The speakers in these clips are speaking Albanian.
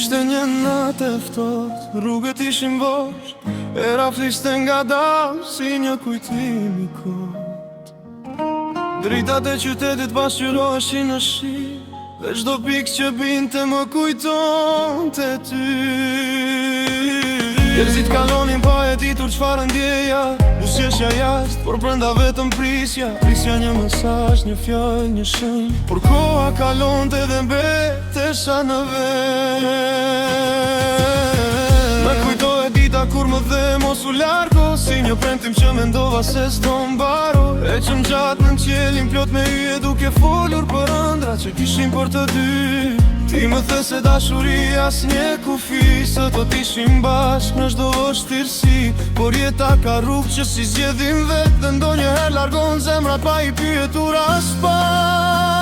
Ishte një natë e ftohtë, rrugët ishin bosh, era fliste nga dal si një kujtim i kot. Dritat e qytetit pasqyroheshin në shi, dhe çdo pikë që binte më kujtonte ty. Njerëzit kalonin pa e ditur çfarë ndjeja, buzëqeshja jashtë, por brenda vetëm prisja. Prisja një mesazh, një fjalë, një shenjë, por koha kalonte dhe mbetesha në vend. Më kujtohet dita kur më dhe mos u largo, si një premtim që mendova se s'do mbaro. E që m'gjatë në qiellin plot me yje, duke folur për ëndra që kishin për të dy. Ti më the se dashuria s'një kufi, se do t'ishim bashk në çdo vështirësi. Por jeta ka rrugë që si zgjedhim vetë, dhe ndonjëherë largon zemrat pa i pyetur as pak.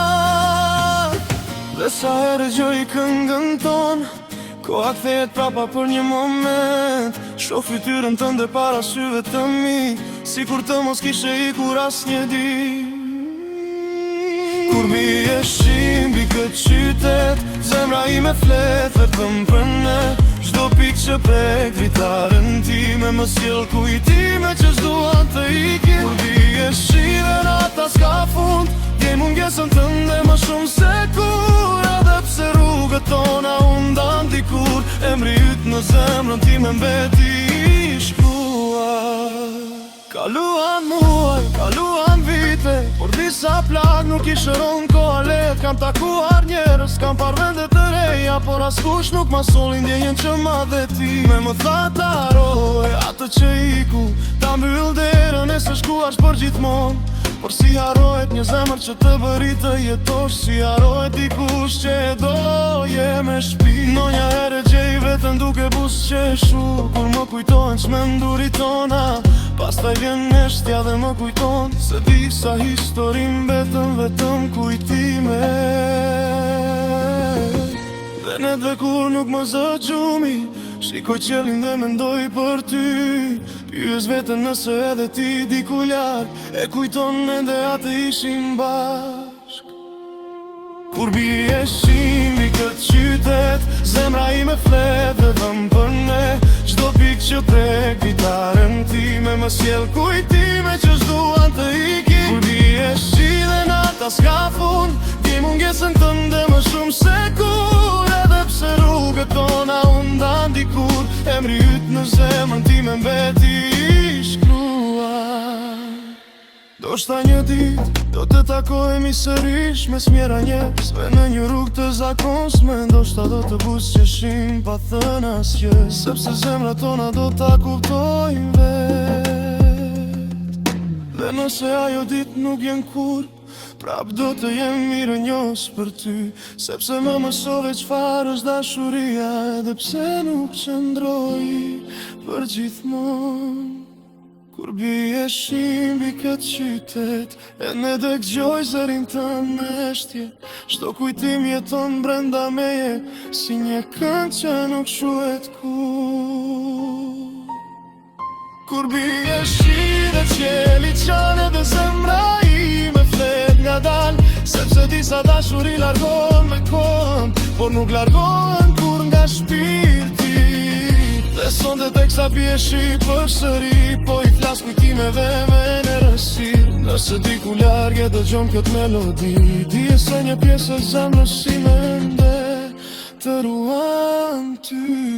Dhe sa herë gjoj këngën ton, koha kthehet prapa për një moment. Shoh fytyrën tënde para syve të mi, sikur të mos kishe ikur asnjë ditë. Kur bie shi mbi këtë qytet, zemra ime flet vetëm për ne. Çdo pikë që prek dritaren time, më sjell kujtime që s'duan të ikin. Kur bie shi dhe nata s'ka fund, djej mungesën tënde më shumë se kur. Edhe pse rrugët tona u ndan dikur, emri yt në zemrën time mbeti i shkruar. Kaluan muaj, kaluan vite, por disa plak nuk i shëron koha let. Kam takuar njerëz, kam par vende të reja, por askush nuk ma soli ndjenjen që ma dhe ti. Me më tha ta haroj atë që iku, ta mbyll derën e së shkuash për gjithmon. Por si harohet një zemër që të bëri të jetosh, si harohet dikush që e doje me shpi. Ndonja herë gjej vetën duke buzëqeshu, kur më kujtojnë çmendurit tona. Pastaj vjen neshtja dhe më kujton se disa histori mbetën vetëm kujtime. Dhe ne dve kur nuk më zë gjumi, shikoj qiellin dhe mendoj për ty. Pyes veten nëse edhe ti diku larg e kujton ende atë ishim bashk. Kur bie shi mbi këtë qytet, zemra ime flet vetëm për ne. Çdo pikë që prek ditaren time, më sjell kujtime që s'duan të ikin. Kur bie shi dhe nata s'ka fund, djej mungesën tënde më shumë se kur. Edhe pse rrugët tona u ndan dikur, emri yt në zemrën time mbeti i shkruar. Ndoshta një ditë do të takohemi sërish mes mjera njerëzve në një rrugë të zakonshme. Ndoshta do të buzëqeshim pa thënë asgjë, sepse zemrat tona do ta kuptojnë vet. Dhe nëse ajo ditë nuk vjen kur, prap do të jem mirënjohës për ty, sepse më mësove çfarë është dashuria, edhe pse nuk qëndroi për gjithmonë. Kur bie shi mbi këtë qytet, e ne dëgjoj zërin tënd me shtje. Çdo kujtim jeton brenda meje, si një këngë që nuk shuhet kur. Kur bie shi dhe qielli qan, edhe zemra ime flet ngadal, sepse disa dashuri largohen me kohën, por nuk largohen kur nga shpirti. Dhe sonte teksa bie shi përsëri, po i flas kujtimeve me në rësir. Nëse diku larg e dëgjon këtë melodi, dije se një pjesë e zemrës ime ende të ruan ty.